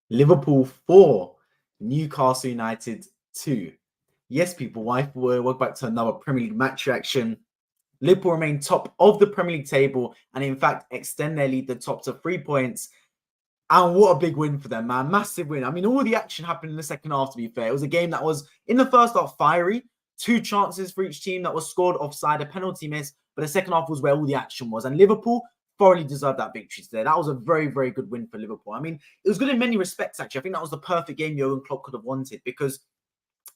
Liverpool 4, Newcastle United 2. Yes, people, welcome back to another Premier League match reaction. Liverpool remain top of the Premier League table and, in fact, extend their lead the top to 3 points. And what a big win for them, man. Massive win. I mean, all the action happened in the second half, to be fair. It was a game that was, in the first half, fiery. 2 chances for each team that was scored offside, a penalty miss. But the second half was where all the action was. And Liverpool thoroughly deserved that victory today. That was a very, very good win for Liverpool. I mean, it was good in many respects, actually. I think that was the perfect game Jurgen Klopp could have wanted because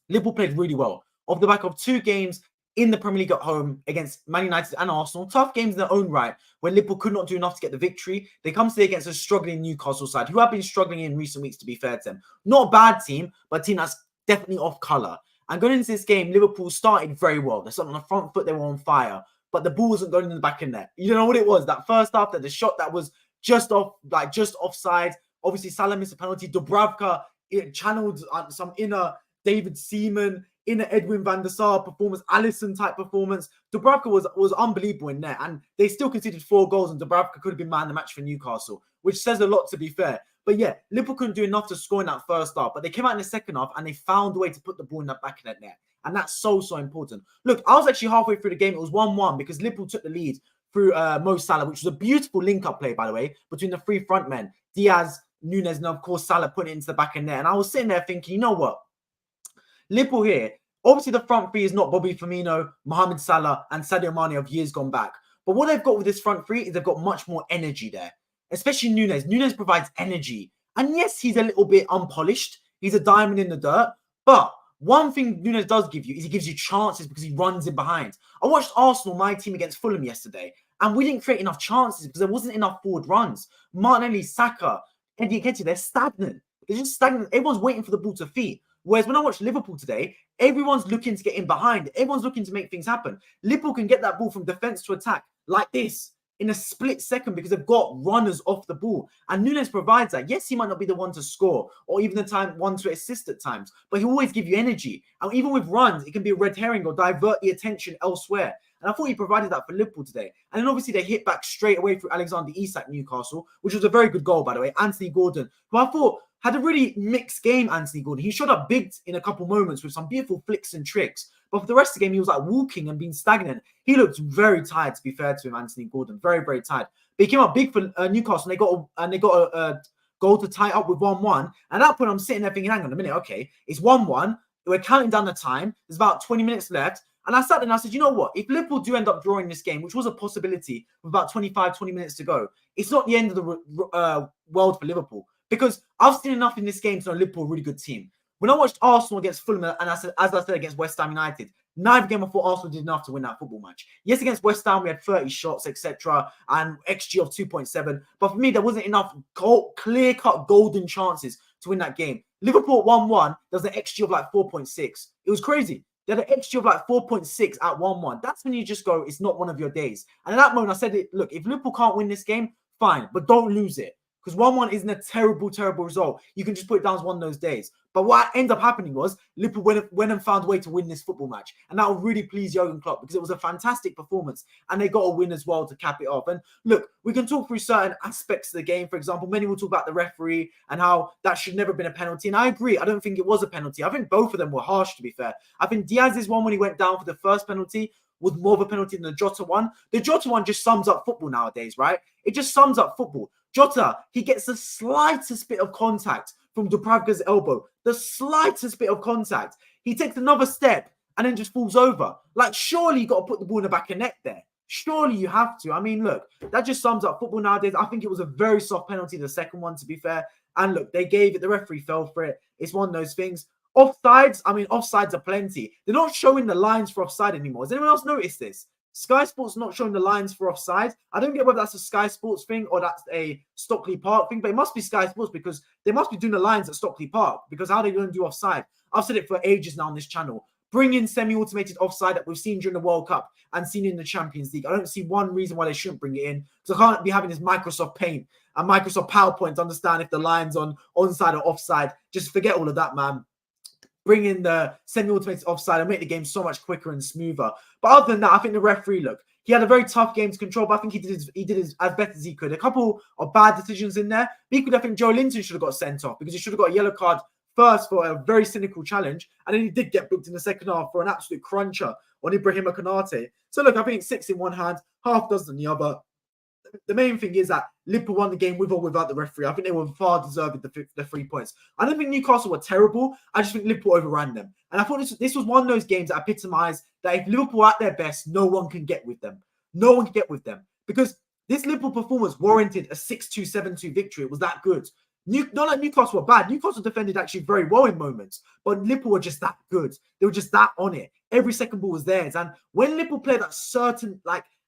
Liverpool played really well. Off the back of 2 games in the Premier League at home against Man United and Arsenal, tough games in their own right, where Liverpool could not do enough to get the victory. They come today against a struggling Newcastle side, who have been struggling in recent weeks, to be fair to them. Not a bad team, but a team that's definitely off colour. And going into this game, Liverpool started very well. They started on the front foot, they were on fire. But the ball wasn't going in the back of the net. You know what it was? That first half, that the shot that was just offside. Obviously, Salah missed a penalty. Dubravka channeled some inner David Seaman, inner Edwin van der Sar performance, Alisson type performance. Dubravka was unbelievable in there, and they still conceded 4 goals, and Dubravka could have been man of the match for Newcastle, which says a lot, to be fair. But yeah, Liverpool couldn't do enough to score in that first half, but they came out in the second half and they found a way to put the ball in the back of that net. And that's so important. Look, I was actually halfway through the game. It was 1-1 because Liverpool took the lead through Mo Salah, which was a beautiful link-up play, by the way, between the 3 front men, Diaz, Nunes, and of course Salah putting it into the back of the net. And I was sitting there thinking, you know what? Liverpool here, obviously the front 3 is not Bobby Firmino, Mohamed Salah, and Sadio Mane of years gone back. But what they've got with this front 3 is they've got much more energy there, especially Nunes. Nunes provides energy. And yes, he's a little bit unpolished. He's a diamond in the dirt. But one thing Nunes does give you is he gives you chances because he runs in behind. I watched Arsenal, my team, against Fulham yesterday, and we didn't create enough chances because there wasn't enough forward runs. Martinelli, Saka, Eddie Nketiah, they're stagnant. They're just stagnant. Everyone's waiting for the ball to feed. Whereas when I watch Liverpool today, everyone's looking to get in behind. Everyone's looking to make things happen. Liverpool can get that ball from defence to attack like this in a split second because they've got runners off the ball. And Nunes provides that. Yes, he might not be the one to score or even the one to assist at times, but he'll always give you energy. And even with runs, it can be a red herring or divert the attention elsewhere. And I thought he provided that for Liverpool today. And then obviously they hit back straight away through Alexander Isak, Newcastle, which was a very good goal, by the way. Anthony Gordon, who I thought had a really mixed game, Anthony Gordon. He showed up big in a couple moments with some beautiful flicks and tricks. But for the rest of the game, he was like walking and being stagnant. He looked very tired, to be fair to him, Anthony Gordon. Very, very tired. But he came up big for Newcastle, and they got a goal to tie up with 1-1. And at that point, I'm sitting there thinking, hang on a minute, okay, it's 1-1. We're counting down the time. There's about 20 minutes left. And I sat there and I said, you know what? If Liverpool do end up drawing this game, which was a possibility with about 20 minutes to go, it's not the end of the world for Liverpool. Because I've seen enough in this game to know Liverpool are a really good team. When I watched Arsenal against Fulham, and as I said against West Ham United, neither game I thought Arsenal did enough to win that football match. Yes, against West Ham, we had 30 shots, etc., and XG of 2.7. But for me, there wasn't enough clear-cut golden chances to win that game. Liverpool at 1-1, there was an XG of like 4.6. It was crazy. They had an XG of like 4.6 at 1-1. That's when you just go, it's not one of your days. And at that moment, I said, look, if Liverpool can't win this game, fine, but don't lose it. Because 1-1 isn't a terrible, terrible result. You can just put it down as one of those days. But what ended up happening was Liverpool went and found a way to win this football match. And that will really please Jurgen Klopp because it was a fantastic performance. And they got a win as well to cap it off. And look, we can talk through certain aspects of the game. For example, many will talk about the referee and how that should never have been a penalty. And I agree. I don't think it was a penalty. I think both of them were harsh, to be fair. I think Diaz's one when he went down for the first penalty was more of a penalty than the Jota one. The Jota one just sums up football nowadays, right? It just sums up football. Jota, he gets the slightest bit of contact from Dubravka's elbow. The slightest bit of contact. He takes another step and then just falls over. Like, surely you got to put the ball in the back of net there. Surely you have to. I mean, look, that just sums up football nowadays. I think it was a very soft penalty, the second one, to be fair. And look, they gave it. The referee fell for it. It's one of those things. Offsides, I mean, offsides are plenty. They're not showing the lines for offside anymore. Has anyone else noticed this? Sky Sports not showing the lines for offside. I don't get whether that's a Sky Sports thing or that's a Stockley Park thing, but it must be Sky Sports because they must be doing the lines at Stockley Park because how are they going to do offside? I've said it for ages now on this channel. Bring in semi-automated offside that we've seen during the World Cup and seen in the Champions League. I don't see one reason why they shouldn't bring it in because I can't be having this Microsoft Paint and Microsoft PowerPoint to understand if the line's on onside or offside. Just forget all of that, man. Bring in the semi-automated offside and make the game so much quicker and smoother. But other than that, I think the referee, look, He had a very tough game to control, but I think he did as best as he could. A couple of bad decisions in there. But equally, I think Joe Linton should have got sent off because he should have got a yellow card first for a very cynical challenge, and then he did get booked in the second half for an absolute cruncher on Ibrahima Konate. So look, I think it's 6 in one hand, half dozen in the other. The main thing is that Liverpool won the game with or without the referee. I think they were far deserved the 3 points. I don't think Newcastle were terrible. I just think Liverpool overran them. And I thought this was one of those games that epitomised that if Liverpool are at their best, no one can get with them. No one can get with them. Because this Liverpool performance warranted a 6-2, 7-2 victory. It was that good. Not like Newcastle were bad. Newcastle defended actually very well in moments. But Liverpool were just that good. They were just that on it. Every second ball was theirs. And when Liverpool play that certain,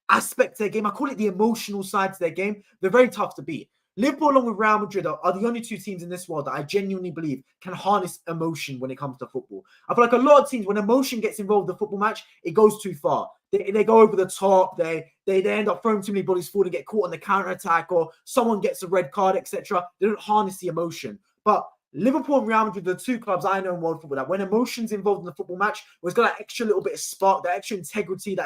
aspect to their game, I call it the emotional side to their game, they're very tough to beat. Liverpool along with Real Madrid are the only two teams in this world that I genuinely believe can harness emotion when it comes to football. I feel like a lot of teams, when emotion gets involved in the football match, it goes too far. They go over the top, they end up throwing too many bodies forward and get caught on the counter-attack, or someone gets a red card, etc. They don't harness the emotion. But Liverpool and Real Madrid are the two clubs I know in world football that when emotion's involved in the football match, it's got that extra little bit of spark, that extra integrity,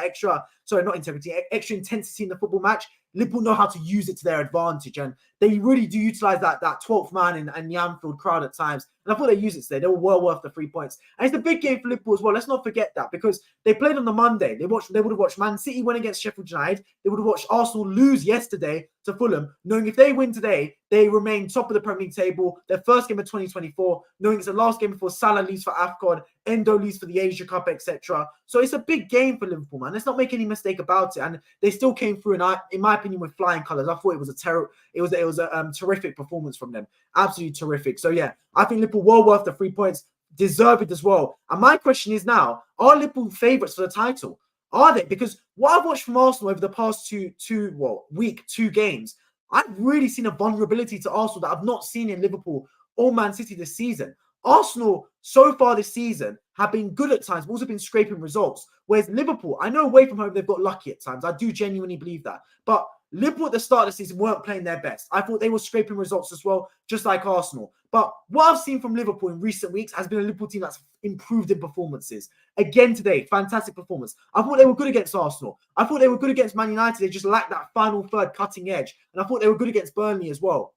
extra intensity in the football match. Liverpool know how to use it to their advantage, and they really do utilize that 12th man in the Anfield crowd at times. And I thought they used it today. They were well worth the 3 points. And it's a big game for Liverpool as well. Let's not forget that, because they played on the Monday. They would have watched Man City win against Sheffield United. They would have watched Arsenal lose yesterday to Fulham, knowing if they win today, they remain top of the Premier League table. Their first game of 2024, knowing it's the last game before Salah leaves for AFCON, Endo leaves for the Asia Cup, etc. So it's a big game for Liverpool, man. Let's not make any mistake about it. And they still came through, in my opinion, with flying colours. I thought it was a terrific performance from them. Absolutely terrific. So yeah, I think Liverpool well worth the 3 points, deserve it as well. And my question is now, are Liverpool favourites for the title? Are they? Because what I've watched from Arsenal over the past two games, I've really seen a vulnerability to Arsenal that I've not seen in Liverpool or Man City this season. Arsenal, so far this season, have been good at times, but also been scraping results. Whereas Liverpool, I know away from home, they've got lucky at times. I do genuinely believe that. But Liverpool at the start of the season weren't playing their best. I thought they were scraping results as well, just like Arsenal. But what I've seen from Liverpool in recent weeks has been a Liverpool team that's improved in performances. Again today, fantastic performance. I thought they were good against Arsenal. I thought they were good against Man United. They just lacked that final third cutting edge. And I thought they were good against Burnley as well.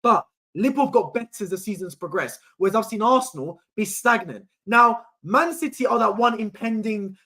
But Liverpool have got better as the season's progressed, whereas I've seen Arsenal be stagnant. Now, Man City are that one impending,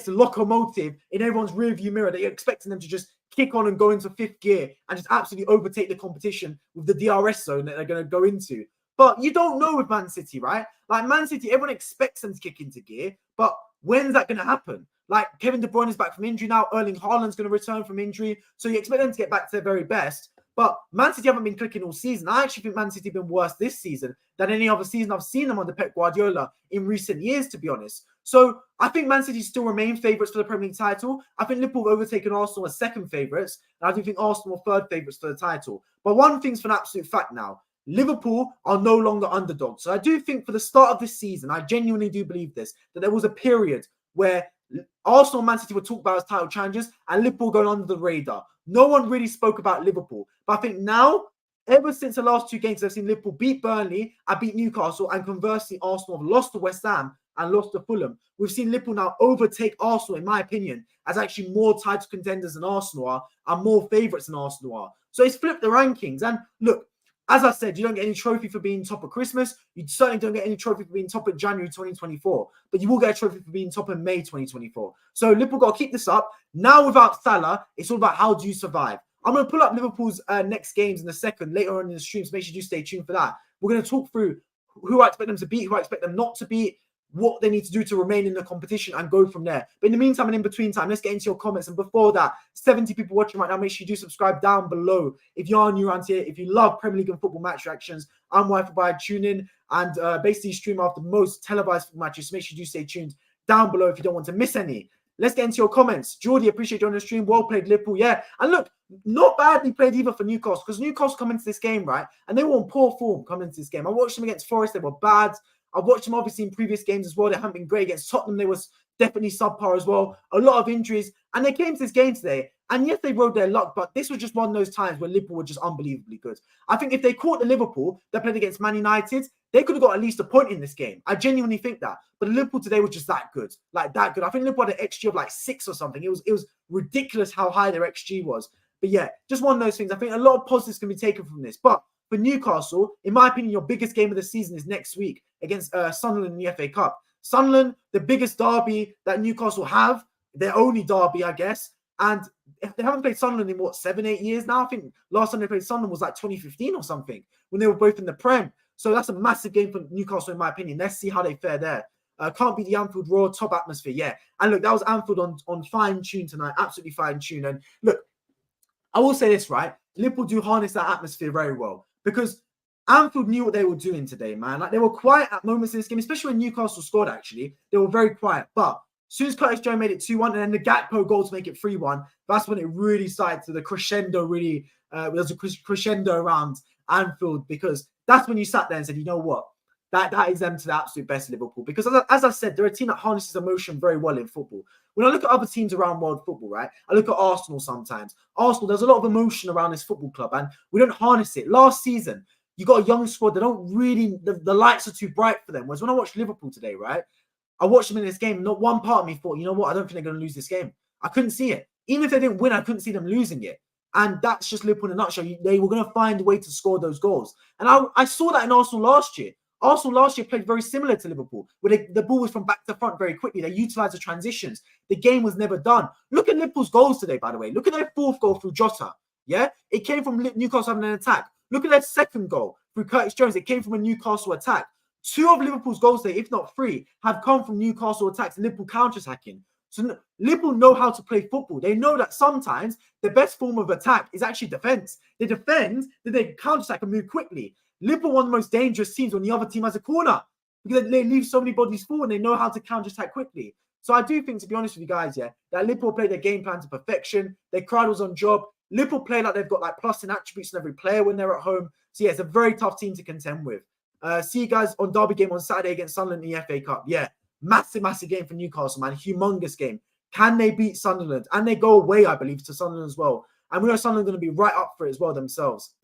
locomotive in everyone's rearview mirror that you're expecting them to just kick on and go into fifth gear and just absolutely overtake the competition with the DRS zone that they're going to go into. But you don't know with Man City, right? Like Man City, everyone expects them to kick into gear, but when's that going to happen? Like Kevin De Bruyne is back from injury now. Erling Haaland's going to return from injury. So you expect them to get back to their very best. But Man City haven't been clicking all season. I actually think Man City have been worse this season than any other season I've seen them under Pep Guardiola in recent years, to be honest. So I think Man City still remain favourites for the Premier League title. I think Liverpool have overtaken Arsenal as second favourites. And I do think Arsenal are third favourites for the title. But one thing's for an absolute fact now. Liverpool are no longer underdogs. So I do think for the start of this season, I genuinely do believe this, that there was a period where Arsenal and Man City were talked about as title challengers and Liverpool going under the radar. No one really spoke about Liverpool. But I think now, ever since the last two games, I've seen Liverpool beat Burnley and beat Newcastle, and conversely, Arsenal have lost to West Ham and lost to Fulham. We've seen Liverpool now overtake Arsenal, in my opinion, as actually more title contenders than Arsenal are and more favourites than Arsenal are. So it's flipped the rankings. And look, as I said, you don't get any trophy for being top at Christmas. You certainly don't get any trophy for being top at January 2024. But you will get a trophy for being top in May 2024. So Liverpool got to keep this up. Now without Salah, it's all about how do you survive. I'm going to pull up Liverpool's next games in a second, later on in the stream. So make sure you stay tuned for that. We're going to talk through who I expect them to beat, who I expect them not to beat, what they need to do to remain in the competition and go from there. But in the meantime and in between time, let's get into your comments. And before that, 70 people watching right now, make sure you do subscribe down below. If you are new around here, if you love Premier League and football match reactions, I'm Wi-Fi by tune in and basically stream after the most televised football matches. So make sure you do stay tuned down below if you don't want to miss any. Let's get into your comments. Geordie, appreciate you on the stream. Well played, Liverpool. Yeah. And look, not badly played either for Newcastle, because Newcastle come into this game, right? And they were on poor form coming into this game. I watched them against Forest. They were bad. I've watched them obviously in previous games as well. They haven't been great. Against Tottenham, they was definitely subpar as well. A lot of injuries. And they came to this game today. And yes, they rode their luck, but this was just one of those times where Liverpool were just unbelievably good. I think if they caught the Liverpool that played against Man United, they could have got at least a point in this game. I genuinely think that. But Liverpool today was just that good. Like that good. I think Liverpool had an XG of like 6 or something. It was ridiculous how high their XG was. But yeah, just one of those things. I think a lot of positives can be taken from this. But for Newcastle, in my opinion, your biggest game of the season is next week against Sunderland in the FA Cup. Sunderland, the biggest derby that Newcastle have, their only derby, I guess. And if they haven't played Sunderland in, 7-8 years now? I think last time they played Sunderland was like 2015 or something, when they were both in the Prem. So that's a massive game for Newcastle, in my opinion. Let's see how they fare there. Can't be the Anfield Roar, top atmosphere, yeah. And look, that was Anfield on fine tune tonight, absolutely fine tune. And look, I will say this, right? Liverpool do harness that atmosphere very well, because Anfield knew what they were doing today, man. Like, they were quiet at moments in this game, especially when Newcastle scored, actually. They were very quiet. But as soon as Curtis Jones made it 2-1 and then the Gakpo goal to make it 3-1, that's when it really started to the crescendo, really. There's a crescendo around Anfield, because that's when you sat there and said, you know what? That is them to the absolute best, Liverpool. Because as I said, they're a team that harnesses emotion very well in football. When I look at other teams around world football, right, I look at Arsenal sometimes. Arsenal, there's a lot of emotion around this football club, and we don't harness it. Last season, you got a young squad. They don't really, the lights are too bright for them. Whereas when I watched Liverpool today, right, I watched them in this game. Not one part of me thought, you know what, I don't think they're going to lose this game. I couldn't see it. Even if they didn't win, I couldn't see them losing it. And that's just Liverpool in a nutshell. They were going to find a way to score those goals. And I saw that in Arsenal last year. Arsenal last year played very similar to Liverpool, where the ball was from back to front very quickly. They utilised the transitions. The game was never done. Look at Liverpool's goals today, by the way. Look at their fourth goal through Jota. Yeah? It came from Newcastle having an attack. Look at their second goal through Curtis Jones. It came from a Newcastle attack. 2 of Liverpool's goals today, if not 3, have come from Newcastle attacks and Liverpool counter-attacking. So Liverpool know how to play football. They know that sometimes the best form of attack is actually defense. They defend, then they counter-attack and move quickly. Liverpool are one of the most dangerous teams when the other team has a corner, because they leave so many bodies forward and they know how to counter-attack quickly. So I do think, to be honest with you guys, yeah, that Liverpool played their game plan to perfection. Their crowd was on job. Liverpool play like they've got like plus in attributes in every player when they're at home. So yeah, it's a very tough team to contend with. See you guys on Derby game on Saturday against Sunderland in the FA Cup. Yeah, massive game for Newcastle, man. Humongous game. Can they beat Sunderland? And they go away, I believe, to Sunderland as well. And we know Sunderland are going to be right up for it as well themselves.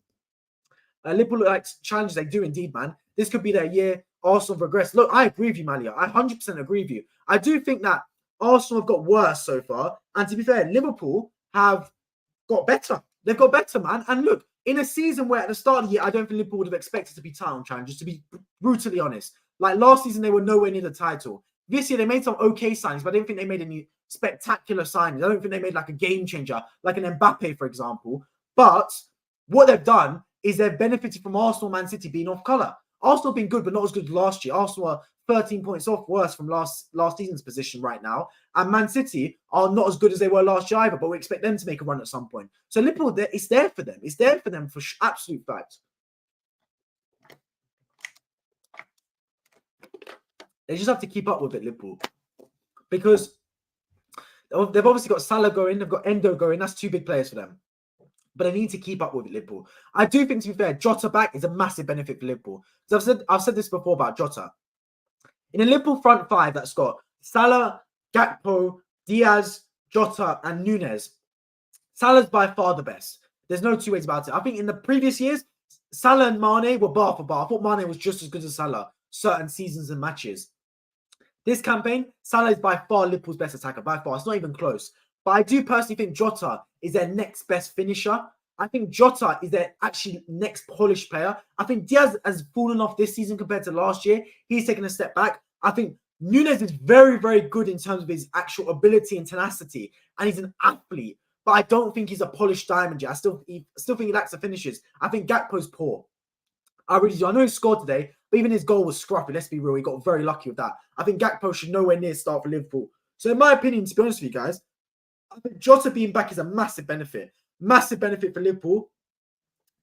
Liverpool look like challenges. They do indeed, man. This could be their year. Arsenal regress. Look, I agree with you, Malia. I 100% agree with you. I do think that Arsenal have got worse so far. And to be fair, Liverpool have got better. They've got better, man. And look, in a season where at the start of the year, I don't think Liverpool would have expected to be title challengers, to be brutally honest. Like last season, they were nowhere near the title. This year, they made some okay signings, but I didn't think they made any spectacular signings. I don't think they made like a game changer, like an Mbappe, for example. But what they've done is they've benefited from Arsenal, Man City being off colour. Arsenal have been good, but not as good as last year. Arsenal are 13 points off worse from last season's position right now. And Man City are not as good as they were last year either, but we expect them to make a run at some point. So Liverpool, it's there for them. It's there for them for absolute fact. They just have to keep up with it, Liverpool. Because they've obviously got Salah going, they've got Endo going. That's 2 big players for them. But they need to keep up with it, Liverpool. I do think, to be fair, Jota back is a massive benefit for Liverpool. So I've said this before about Jota. In a Liverpool front 5 that's got Salah, Gakpo, Diaz, Jota, and Nunez, Salah's by far the best. There's no 2 ways about it. I think in the previous years, Salah and Mane were bar for bar. I thought Mane was just as good as Salah certain seasons and matches. This campaign, Salah is by far Liverpool's best attacker, by far. It's not even close. But I do personally think Jota is their next best finisher. I think Jota is their actually next polished player. I think Diaz has fallen off this season compared to last year. He's taken a step back. I think Nunez is very, very good in terms of his actual ability and tenacity. And he's an athlete. But I don't think he's a polished diamond yet. I still think he lacks the finishes. I think Gakpo's poor. I really do. I know he scored today, but even his goal was scruffy. Let's be real. He got very lucky with that. I think Gakpo should nowhere near start for Liverpool. So in my opinion, to be honest with you guys, I think Jota being back is a massive benefit. Massive benefit for Liverpool.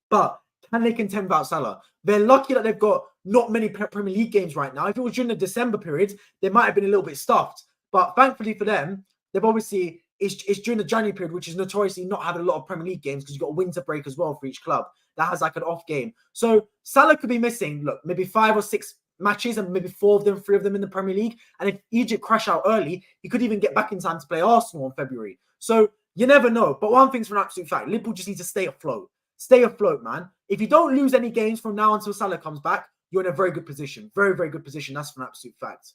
But can they contend without Salah? They're lucky that they've got not many Premier League games right now. If it was during the December period, they might have been a little bit stuffed. But thankfully for them, they've obviously, it's during the January period, which is notoriously not had a lot of Premier League games because you've got a winter break as well for each club that has like an off game. So Salah could be missing, look, maybe 5 or 6 matches and maybe 3 of them in the Premier League. And if Egypt crash out early, he could even get back in time to play Arsenal in February. So you never know. But one thing's for an absolute fact, Liverpool just need to stay afloat. Stay afloat, man. If you don't lose any games from now until Salah comes back, you're in a very good position. Very, very good position. That's an absolute fact.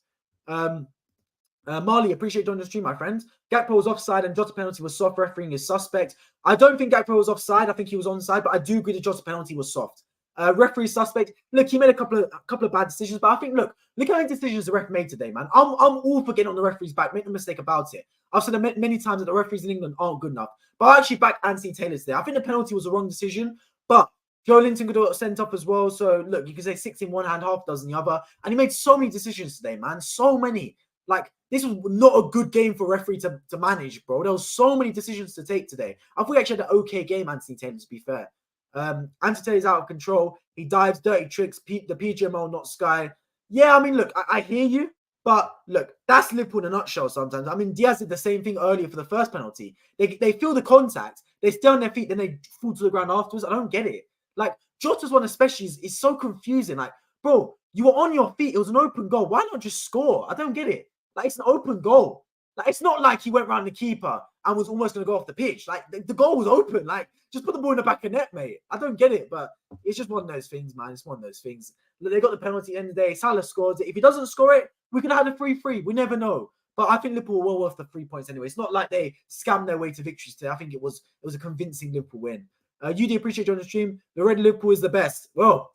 Marley, appreciate joining the stream, my friend. Gakpo was offside and Jota penalty was soft. Refereeing is suspect. I don't think Gakpo was offside. I think he was onside, but I do agree the Jota penalty was soft. Referee suspect. Look, he made a couple of bad decisions, but I think look how many decisions the ref made today, man. I'm all for getting on the referee's back. Make no mistake about it. I've said it many times that the referees in England aren't good enough, but I actually back Anthony Taylor today. I think the penalty was the wrong decision, but Joe Linton could have sent up as well. So look, you can say 6 in one hand, half dozen the other, and he made so many decisions today, man. So many. Like, this was not a good game for referee to manage, bro. There was so many decisions to take today. I thought he actually had an okay game, Anthony Taylor, to be fair. Anthony Taylor's out of control. He dives, dirty tricks, the PGMO, not Sky. Yeah, I mean, look, I hear you, but look, that's Liverpool in a nutshell sometimes. I mean, Diaz did the same thing earlier for the first penalty. They feel the contact, they stay on their feet, then they fall to the ground afterwards. I don't get it. Like, Jota's one especially is so confusing. Like, bro, you were on your feet. It was an open goal. Why not just score? I don't get it. Like, it's an open goal. Like, it's not like he went around the keeper and was almost going to go off the pitch. Like, the goal was open. Like, just put the ball in the back of net, mate. I don't get it, but it's just one of those things, man. It's one of those things. They got the penalty at the end of the day. Salah scores it. If he doesn't score it, we could have had a 3-3. We never know. But I think Liverpool were well worth the 3 points anyway. It's not like they scammed their way to victories today. I think it was a convincing Liverpool win. UD, appreciate you on the stream. The red Liverpool is the best. Well,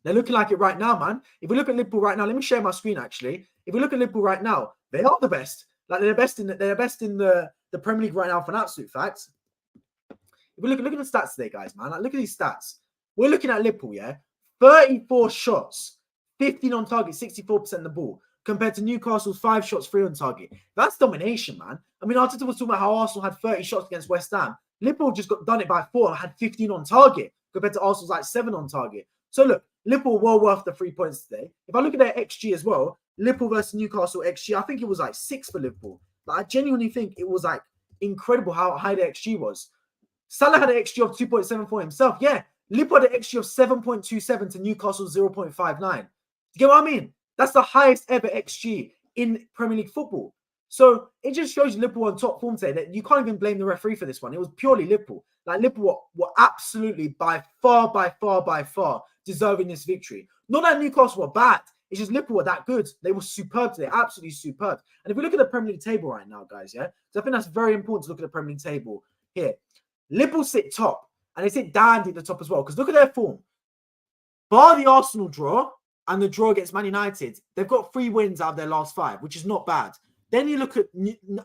they're looking like it right now, man. If we look at Liverpool right now, let me share my screen, actually. If we look at Liverpool right now, they are the best. Like, they're best in the Premier League right now for an absolute fact. If we look at the stats today, guys, man. Like, look at these stats. We're looking at Liverpool, yeah? 34 shots, 15 on target, 64% of the ball, compared to Newcastle's 5 shots, 3 on target. That's domination, man. I mean, Arteta was talking about how Arsenal had 30 shots against West Ham. Liverpool just done it by 4 and had 15 on target, compared to Arsenal's like 7 on target. So look, Liverpool well worth the 3 points today. If I look at their XG as well, Liverpool versus Newcastle XG, I think it was like 6 for Liverpool. Like, I genuinely think it was like incredible how high the XG was. Salah had an XG of 2.74 himself. Yeah, Liverpool had an XG of 7.27 to Newcastle 0.59. Do you get what I mean? That's the highest ever XG in Premier League football. So it just shows you Liverpool on top form today that you can't even blame the referee for this one. It was purely Liverpool. Like, Liverpool were absolutely by far deserving this victory. Not that Newcastle were bad. It's just Liverpool were that good. They were superb today, absolutely superb. And if we look at the Premier League table right now, guys, yeah, so I think that's very important to look at the Premier League table here. Liverpool sit top, and they sit dandy at the top as well. Because look at their form. Bar the Arsenal draw and the draw against Man United, they've got 3 wins out of their last 5, which is not bad. Then you look at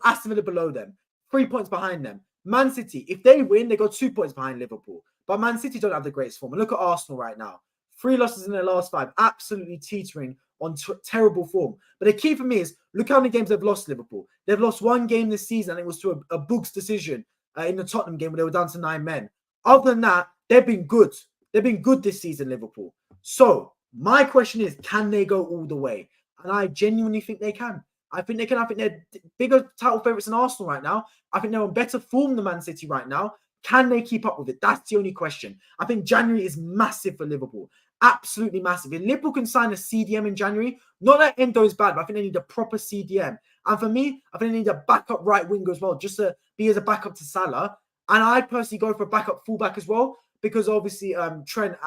Aston Villa below them, 3 points behind them. Man City, if they win, they got 2 points behind Liverpool. But Man City don't have the greatest form. And look at Arsenal right now. 3 losses in their last 5, absolutely teetering on terrible form. But the key for me is, look how many games they've lost, Liverpool. They've lost 1 game this season, and it was to a Books decision in the Tottenham game where they were down to 9 men. Other than that, they've been good. They've been good this season, Liverpool. So my question is, can they go all the way? And I genuinely think they can. I think they can. I think they're bigger title favourites than Arsenal right now. I think they're on better form than Man City right now. Can they keep up with it? That's the only question. I think January is massive for Liverpool. Absolutely massive. If Liverpool can sign a CDM in January, not that Endo is bad, but I think they need a proper CDM. And for me, I think they need a backup right winger as well, just to be as a backup to Salah. And I personally go for a backup fullback as well, because obviously Trent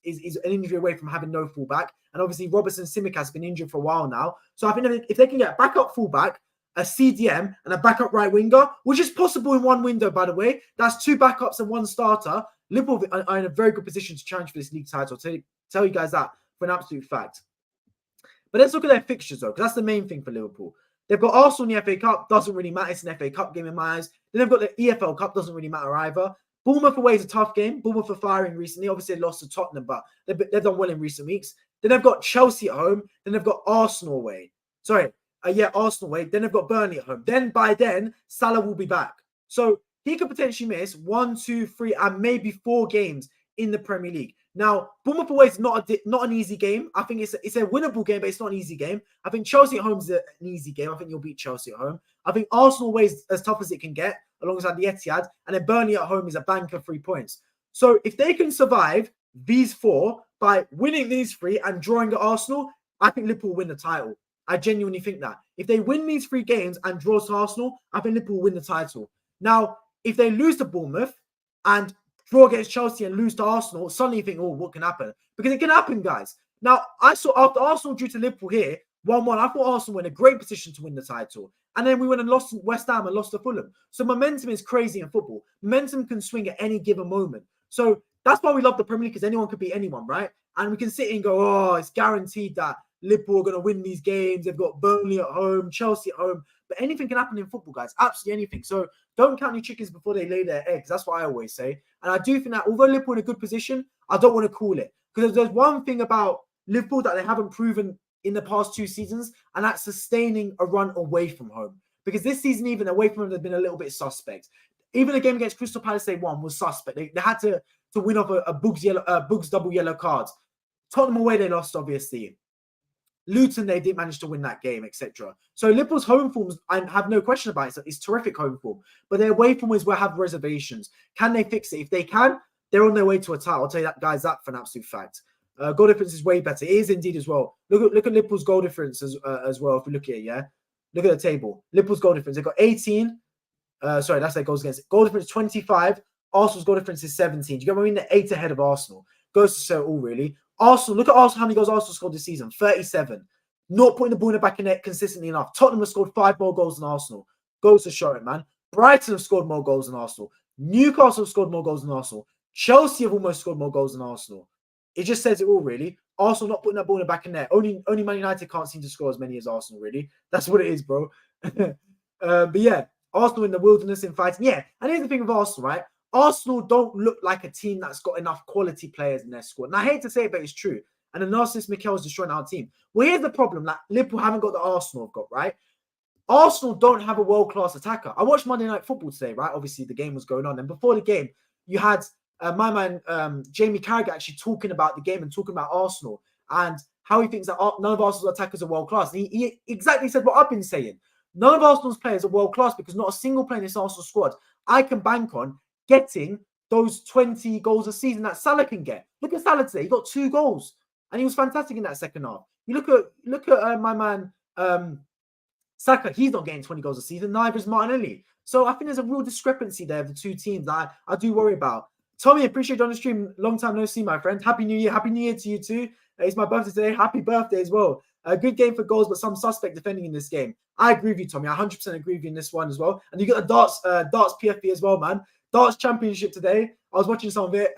is an injury away from having no fullback. And obviously Robertson Simic has been injured for a while now. So I think if they can get a backup fullback, a CDM, and a backup right winger, which is possible in one window, by the way, that's 2 backups and 1 starter. Liverpool are in a very good position to challenge for this league title. Tell you guys that for an absolute fact. But let's look at their fixtures, though, because that's the main thing for Liverpool. They've got Arsenal in the FA Cup, doesn't really matter. It's an FA Cup game in my eyes. Then they've got the EFL Cup, doesn't really matter either. Bournemouth away is a tough game. Bournemouth are firing recently. Obviously, they lost to Tottenham, but they've done well in recent weeks. Then they've got Chelsea at home. Then they've got Arsenal away. Arsenal away. Then they've got Burnley at home. Then by then, Salah will be back. So he could potentially miss 1, 2, 3, and maybe 4 games in the Premier League. Now, Bournemouth away is not an easy game. I think it's a winnable game, but it's not an easy game. I think Chelsea at home is an easy game. I think you'll beat Chelsea at home. I think Arsenal away is as tough as it can get, alongside the Etihad. And then Burnley at home is a banker 3 points. So if they can survive these 4 by winning these 3 and drawing at Arsenal, I think Liverpool will win the title. I genuinely think that. If they win these 3 games and draw to Arsenal, I think Liverpool will win the title. Now, if they lose to Bournemouth and draw against Chelsea and lose to Arsenal, suddenly you think, oh, what can happen? Because it can happen, guys. Now, I saw after Arsenal drew to Liverpool here, 1-1, I thought Arsenal were in a great position to win the title. And then we went and lost West Ham and lost to Fulham. So momentum is crazy in football. Momentum can swing at any given moment. So that's why we love the Premier League, because anyone could beat anyone, right? And we can sit and go, oh, it's guaranteed that Liverpool are going to win these games. They've got Burnley at home, Chelsea at home. But anything can happen in football, guys. Absolutely anything. So don't count your chickens before they lay their eggs. That's what I always say. And I do think that although Liverpool in a good position, I don't want to call it. Because there's one thing about Liverpool that they haven't proven in the past 2 seasons, and that's sustaining a run away from home. Because this season, even away from home, they've been a little bit suspect. Even the game against Crystal Palace they won was suspect. They had to win off a Buggs double yellow cards. Tottenham away they lost, obviously. Luton, they didn't manage to win that game, etc. So Liverpool's home forms, I have no question about it. It's terrific home form. But their away form is where I have reservations. Can they fix it? If they can, they're on their way to a title. I'll tell you that, guys, that for an absolute fact. Goal difference is way better. It is indeed as well. Look at Liverpool's goal difference as well. If we look at it, yeah. Look at the table. Liverpool's goal difference. They've got 18. Sorry, that's their goals against. Goal difference 25. Arsenal's goal difference is 17. Do you get what I mean? They're 8 ahead of Arsenal. Goes to show all, really. Arsenal, look at Arsenal, how many goals Arsenal scored this season. 37. Not putting the ball in the back of net consistently enough. Tottenham have scored 5 more goals than Arsenal. Goes to show it, man. Brighton have scored more goals than Arsenal. Newcastle have scored more goals than Arsenal. Chelsea have almost scored more goals than Arsenal. It just says it all, really. Arsenal not putting that ball in the back of net. Only Man United can't seem to score as many as Arsenal, really. That's what it is, bro. But yeah, Arsenal in the wilderness in fighting. Yeah, and here's the thing with Arsenal, right? Arsenal don't look like a team that's got enough quality players in their squad. And I hate to say it, but it's true. And the narcissist Mikel is destroying our team. Well, here's the problem that Liverpool haven't got the Arsenal have got, right? Arsenal don't have a world-class attacker. I watched Monday Night Football today, right? Obviously, the game was going on. And before the game, you had my man Jamie Carragher actually talking about the game and talking about Arsenal and how he thinks that none of Arsenal's attackers are world-class. And he exactly said what I've been saying. None of Arsenal's players are world-class because not a single player in this Arsenal squad I can bank on getting those 20 goals a season that Salah can get. Look at Salah today. He got 2 goals. And he was fantastic in that second half. You look at my man Saka. He's not getting 20 goals a season. Neither is Martinelli. So I think there's a real discrepancy there of the 2 teams that I do worry about. Tommy, appreciate you on the stream. Long time no see, my friend. Happy New Year. Happy New Year to you too. It's my birthday today. Happy birthday as well. A good game for goals, but some suspect defending in this game. I agree with you, Tommy. I 100% agree with you in this one as well. And you got a darts PFP as well, man. Darts Championship today. I was watching some of it.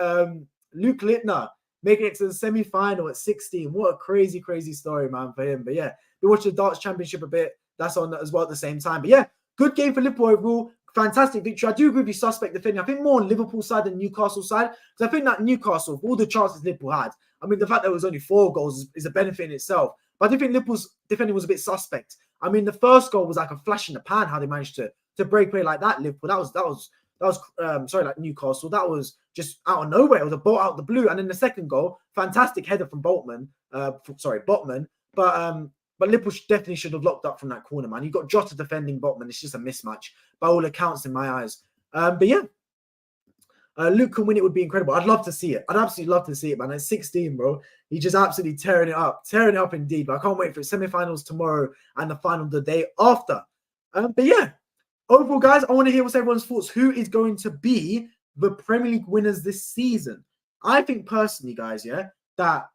Luke Littner making it to the semi-final at 16. What a crazy, crazy story, man, for him. But yeah, we watched the Darts Championship a bit. That's on as well at the same time. But yeah, good game for Liverpool overall. Fantastic victory. I do agree with you, suspect defending. I think more on Liverpool side than Newcastle side. Because I think that Newcastle, all the chances Liverpool had, I mean, the fact that it was only 4 goals is a benefit in itself. But I do think Liverpool's defending was a bit suspect. I mean, the first goal was like a flash in the pan, how they managed to break away like that, Liverpool. That was like Newcastle. That was just out of nowhere. It was a ball out of the blue. And then the second goal, fantastic header from Botman. But Liverpool definitely should have locked up from that corner, man. You got Jota defending Botman. It's just a mismatch by all accounts in my eyes. But yeah, Luke can win. It would be incredible. I'd love to see it. I'd absolutely love to see it, man. At 16, bro. He's just absolutely tearing it up indeed. But I can't wait for semi-finals tomorrow and the final the day after. But yeah, overall, guys, I want to hear what's everyone's thoughts. Who is going to be the Premier League winners this season? I think personally, guys, yeah, that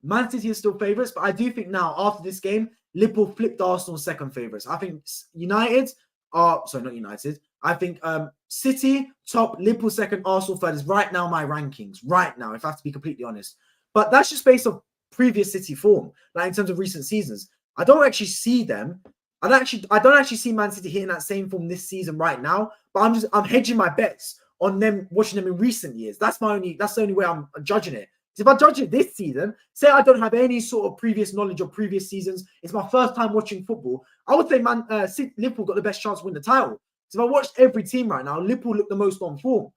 Man City is still favourites, but I do think now, after this game, Liverpool flipped Arsenal's second favourites. I think United are... Sorry, not United. I think City, top, Liverpool second, Arsenal third is right now my rankings. Right now, if I have to be completely honest. But that's just based on previous City form, like in terms of recent seasons. I don't actually see them. I don't actually see Man City hitting that same form this season right now, but I'm hedging my bets on them, watching them in recent years. That's the only way I'm judging it. If I judge it this season, say I don't have any sort of previous knowledge of previous seasons, it's my first time watching football, I would say Liverpool got the best chance to win the title. So if I watched every team right now, Liverpool look the most on form.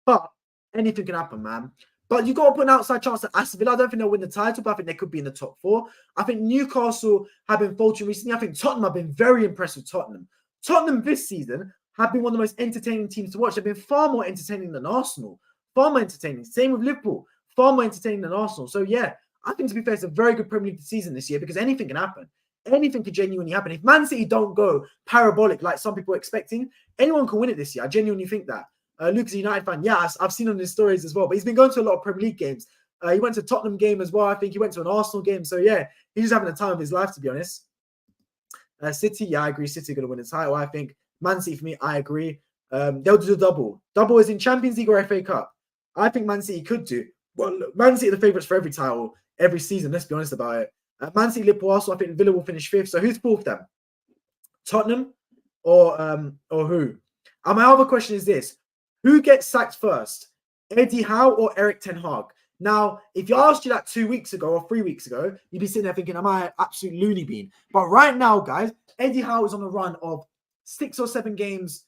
But anything can happen, man. But you've got to put an outside chance at Aston Villa. I don't think they'll win the title, but I think they could be in the top 4. I think Newcastle have been faltering recently. I think Tottenham have been very impressed with Tottenham. Tottenham this season have been one of the most entertaining teams to watch. They've been far more entertaining than Arsenal. Far more entertaining. Same with Liverpool. Far more entertaining than Arsenal. So yeah, I think to be fair, it's a very good Premier League season this year because anything can happen. Anything could genuinely happen. If Man City don't go parabolic like some people are expecting, anyone can win it this year. I genuinely think that. Luke's a United fan. Yeah, I've seen on his stories as well. But he's been going to a lot of Premier League games. He went to Tottenham game as well. I think he went to an Arsenal game. So yeah, he's just having the time of his life, to be honest. City, yeah, I agree. City are going to win the title. I think Man City, for me, I agree. They'll do the double. Double is in Champions League or FA Cup. I think Man City could do. Well, look, Man City are the favourites for every title, every season. Let's be honest about it. Man City, Liverpool, Arsenal. I think Villa will finish 5th. So who's 4th then? Tottenham or who? And my other question is this: who gets sacked first, Eddie Howe or Eric Ten Hag? Now, if you asked you that 2 weeks ago or 3 weeks ago, you'd be sitting there thinking, am I an absolute loony bean? But right now, guys, Eddie Howe is on a run of 6 or 7 games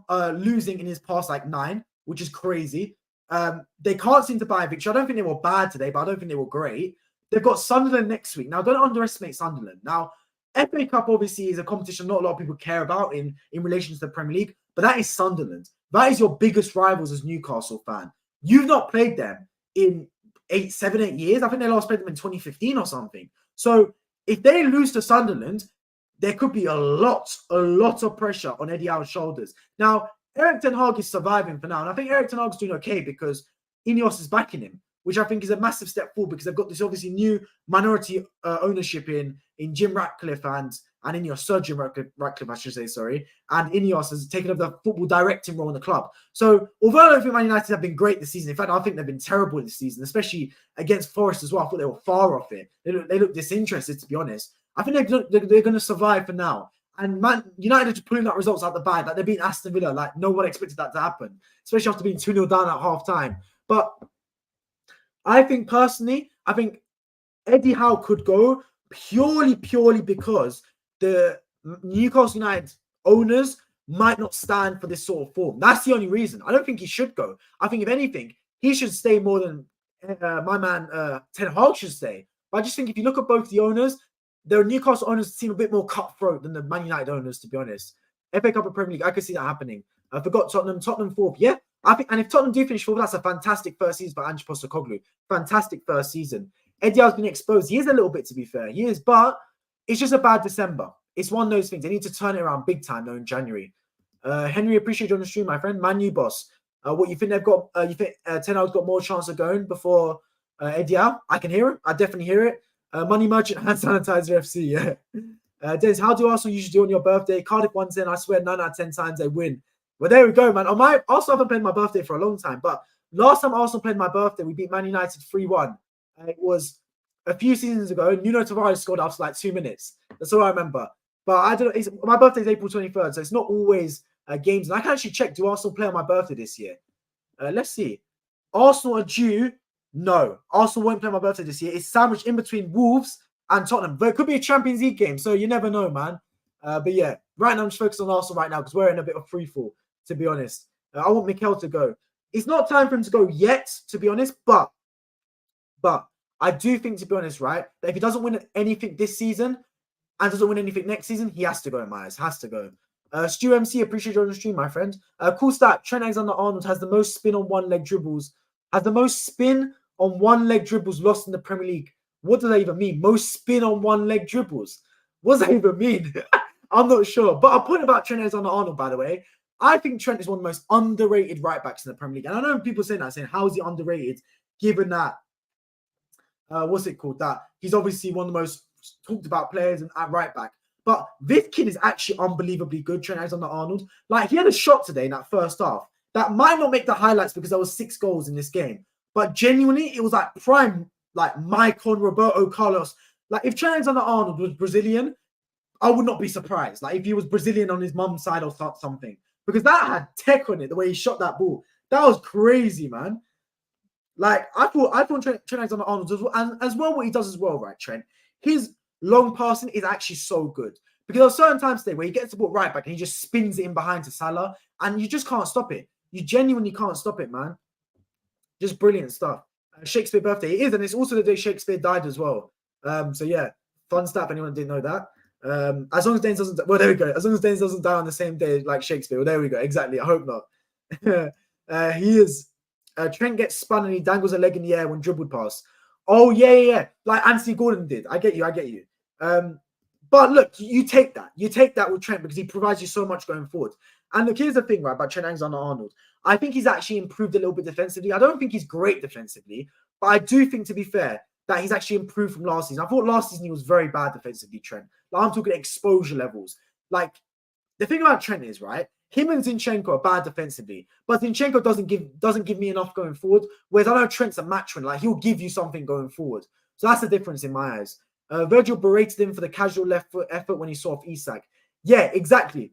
losing in his past like 9, which is crazy. They can't seem to buy a victory. I don't think they were bad today, but I don't think they were great. They've got Sunderland next week. Now, don't underestimate Sunderland. Now, FA Cup obviously is a competition not a lot of people care about in relation to the Premier League, but that is Sunderland. That is your biggest rivals as Newcastle fan. You've not played them in 7, 8 years. I think they last played them in 2015 or something. So if they lose to Sunderland, there could be a lot of pressure on Eddie Howe's shoulders. Now, Eric Ten Hag is surviving for now, and I think Eric Ten Hag's doing okay because Ineos is backing him, which I think is a massive step forward because they've got this obviously new minority ownership in Jim Ratcliffe and Ineos, Sir Jim Ratcliffe, I should say, sorry. And Ineos has taken over the football directing role in the club. So, although I don't think Man United have been great this season, in fact, I think they've been terrible this season, especially against Forest as well. I thought they were far off it. They look disinterested, to be honest. I think they're going to survive for now. And Man United are pulling out results out the bag. Like, they're beating Aston Villa. Like, no one expected that to happen, especially after being 2-0 down at half-time. But I think, personally, Eddie Howe could go purely because the Newcastle United owners might not stand for this sort of form. That's the only reason. I don't think he should go. I think, if anything, he should stay more than my man Ten Hag should stay. But I just think if you look at both the owners, the Newcastle owners seem a bit more cutthroat than the Man United owners, to be honest. FA Cup and Premier League, I could see that happening. I forgot Tottenham 4th. Yeah, I think, and if Tottenham do finish 4th, that's a fantastic first season for Ange Postecoglou. Fantastic first season. Eddie Howe's been exposed. He is a little bit, to be fair. He is, but it's just a bad December. It's one of those things. They need to turn it around big time, though, in January. Henry, appreciate you on the stream, my friend. Man U boss. What you think they've got? You think Ten Hag's got more chance of going before Eddie Howe? I can hear it. I definitely hear it. Money Merchant Hand Sanitizer FC. Yeah. Dennis, how do Arsenal usually do on your birthday? Cardiff 1-10. I swear 9 out of 10 times they win. Well, there we go, man. Arsenal haven't played my birthday for a long time, but last time Arsenal played my birthday, we beat Man United 3-1. It was a few seasons ago. Nuno Tavares scored after like 2 minutes. That's all I remember. But I don't know. My birthday is April 23rd, so it's not always games. And I can actually check, do Arsenal play on my birthday this year? Let's see. Arsenal are due. No. Arsenal won't play on my birthday this year. It's sandwiched in between Wolves and Tottenham. But it could be a Champions League game, so you never know, man. But yeah, right now I'm just focused on Arsenal right now because we're in a bit of free fall, to be honest. I want Mikel to go. It's not time for him to go yet, to be honest, but I do think, to be honest, right, that if he doesn't win anything this season and doesn't win anything next season, he has to go, in my eyes. Has to go. Stu MC, appreciate you on the stream, my friend. Cool stat. Trent Alexander-Arnold has the most spin on one-leg dribbles. Has the most spin on one-leg dribbles lost in the Premier League. What does that even mean? Most spin on one-leg dribbles. What does that even mean? I'm not sure. But a point about Trent Alexander-Arnold, by the way, I think Trent is one of the most underrated right-backs in the Premier League. And I know people saying how is he underrated, given that, what's it called? That he's obviously one of the most talked about players at right-back. But this kid is actually unbelievably good, Trent Alexander-Arnold. Like, he had a shot today in that first half that might not make the highlights because there was 6 goals in this game. But genuinely, it was like prime, like Maicon, Roberto Carlos. Like, if Trent Alexander-Arnold was Brazilian, I would not be surprised. Like, if he was Brazilian on his mum's side or something. Because that had tech on it, the way he shot that ball. That was crazy, man. Like, I thought Trent Alexander-Arnold as well what he does as well, right, Trent? His long passing is actually so good. Because there are certain times today where he gets the ball right back and he just spins it in behind to Salah, and you just can't stop it. You genuinely can't stop it, man. Just brilliant stuff. Shakespeare birthday. It is, and it's also the day Shakespeare died as well. So yeah, fun stuff. Anyone didn't know that. As long as Danes doesn't, well, there we go. As long as Danes doesn't die on the same day like Shakespeare. Well, there we go. Exactly. I hope not. He is. Trent gets spun and he dangles a leg in the air when dribbled past. Oh yeah. Like Anthony Gordon did. I get you. But look, you take that. You take that with Trent because he provides you so much going forward. And look, here's the thing, right, about Trent Alexander-Arnold. I think he's actually improved a little bit defensively. I don't think he's great defensively, But I do think, to be fair, that he's actually improved from last season. I thought last season he was very bad defensively, Trent. Like, I'm talking exposure levels. Like, the thing about Trent is, right, him and Zinchenko are bad defensively, but Zinchenko doesn't give me enough going forward, whereas I know Trent's a match winner. Like, he'll give you something going forward. So that's the difference in my eyes. Virgil berated him for the casual left foot effort when he saw off Isak. Yeah, exactly.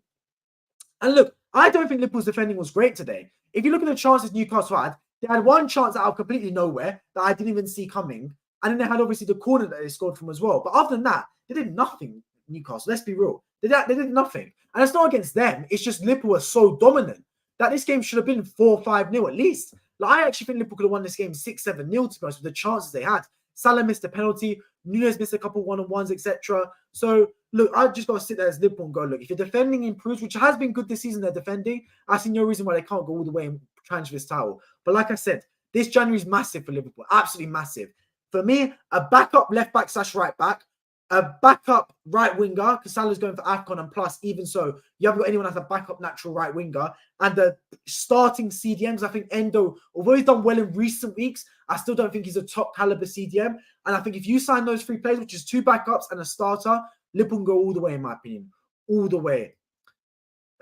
And look, I don't think Liverpool's defending was great today. If you look at the chances Newcastle had, they had one chance out of completely nowhere that I didn't even see coming. And then they had obviously the corner that they scored from as well. But other than that, they did nothing, Newcastle. Let's be real. They did nothing. And it's not against them. It's just Liverpool are so dominant that this game should have been 4-5-0 at least. Like, I actually think Liverpool could have won this game 6-7-0, to be honest, with the chances they had. Salah missed a penalty. Nunes missed a couple one-on-ones, etc. So, look, I just got to sit there as Liverpool and go, look, if your defending improves, which has been good this season, they're defending, I see no reason why they can't go all the way and challenge this title. But like I said, this January is massive for Liverpool. Absolutely massive. For me, a backup left-back / right-back, a backup right winger, because Salah's going for AFCON, and plus, even so, you haven't got anyone as a backup natural right winger. And the starting CDMs, I think Endo, although he's done well in recent weeks, I still don't think he's a top caliber CDM. And I think if you sign those 3 players, which is 2 backups and a starter, Liverpool can go all the way, in my opinion. All the way.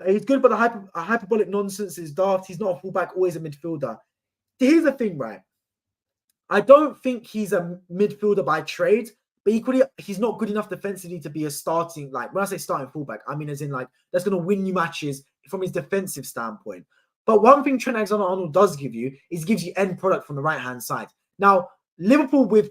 He's good, but the hyperbolic nonsense is daft. He's not a fullback, always a midfielder. Here's the thing, right? I don't think he's a midfielder by trade, but equally, he's not good enough defensively to be a starting, like, when I say starting fullback, I mean as in, like, that's going to win you matches from his defensive standpoint. But one thing Trent Alexander-Arnold does give you is gives you end product from the right-hand side. Now, Liverpool with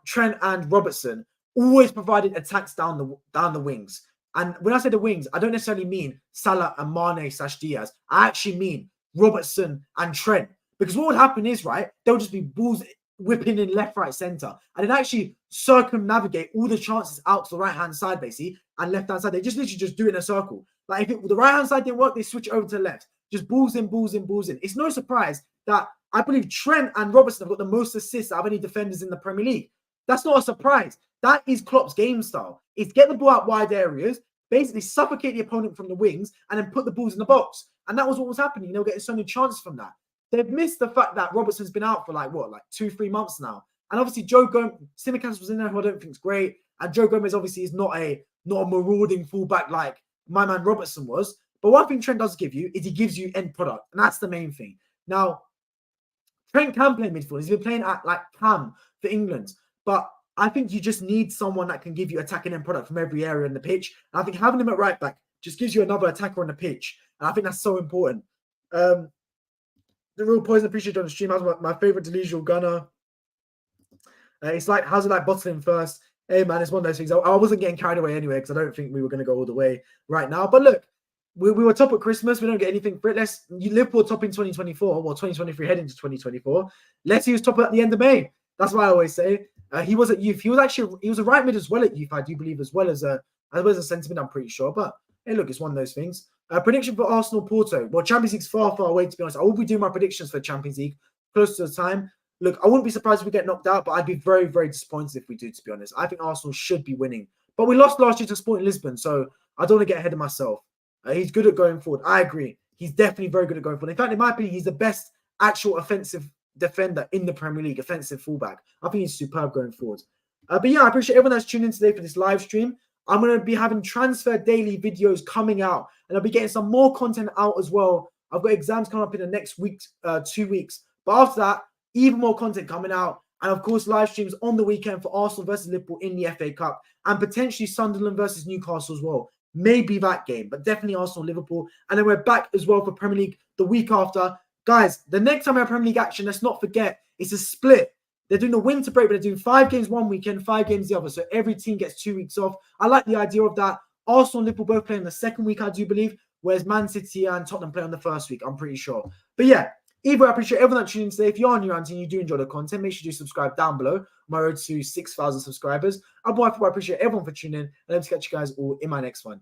Trent and Robertson always provided attacks down the wings. And when I say the wings, I don't necessarily mean Salah and Mane / Diaz. I actually mean Robertson and Trent. Because what would happen is, right, they'll just be balls whipping in left, right, centre. And then actually circumnavigate all the chances out to the right-hand side, basically, and left-hand side. They just literally just do it in a circle. Like, if the right-hand side didn't work, they switch over to the left. Just balls in, balls in, balls in. It's no surprise that I believe Trent and Robertson have got the most assists out of any defenders in the Premier League. That's not a surprise. That is Klopp's game style. It's get the ball out wide areas, basically suffocate the opponent from the wings, and then put the balls in the box. And that was what was happening. They were getting so many chances from that. They've missed the fact that Robertson's been out for like 2-3 months now. And obviously Joe Gomez, Simicast was in there, who I don't think is great. And Joe Gomez obviously is not a marauding fullback like my man Robertson was. But one thing Trent does give you is he gives you end product. And that's the main thing. Now, Trent can play midfield. He's been playing at like cam for England. But I think you just need someone that can give you attacking end product from every area in the pitch. And I think having him at right back just gives you another attacker on the pitch. And I think that's so important. The real poison, appreciate on the stream. How's my favorite delusional gunner? It's like, how's it like bottling first? Hey man, it's one of those things. I wasn't getting carried away anyway because I don't think we were going to go all the way right now. But look, we were top at Christmas. We don't get anything for it. Liverpool top in 2024, well 2023 heading to 2024. Let's see who's top at the end of May. That's what I always say. He was at youth. He was a right mid as well at youth, I do believe, as well as a sentiment. I'm pretty sure. But hey, look, it's one of those things. Prediction for Arsenal Porto. Well, Champions League's far, far away, to be honest. I will be doing my predictions for Champions League close to the time. Look, I wouldn't be surprised if we get knocked out, but I'd be very, very disappointed if we do, to be honest. I think Arsenal should be winning. But we lost last year to Sporting Lisbon, so I don't want to get ahead of myself. He's good at going forward. I agree. He's definitely very good at going forward. In fact, in my opinion, he's the best actual offensive defender in the Premier League, offensive fullback. I think he's superb going forward. But yeah, I appreciate everyone that's tuned in today for this live stream. I'm going to be having transfer daily videos coming out, and I'll be getting some more content out as well. I've got exams coming up in the next week, 2 weeks. But after that, even more content coming out. And of course, live streams on the weekend for Arsenal versus Liverpool in the FA Cup, and potentially Sunderland versus Newcastle as well. Maybe that game, but definitely Arsenal, Liverpool. And then we're back as well for Premier League the week after. Guys, the next time we have Premier League action, let's not forget, it's a split. They're doing the winter break, but they're doing 5 games one weekend, 5 games the other. So every team gets 2 weeks off. I like the idea of that. Arsenal and Liverpool both play in the second week, I do believe, whereas Man City and Tottenham play on the first week, I'm pretty sure. But yeah, either I appreciate everyone that tuned in today. If you are new and you do enjoy the content, make sure you subscribe down below. My road to 6,000 subscribers. I appreciate everyone for tuning in. And I hope to catch you guys all in my next one.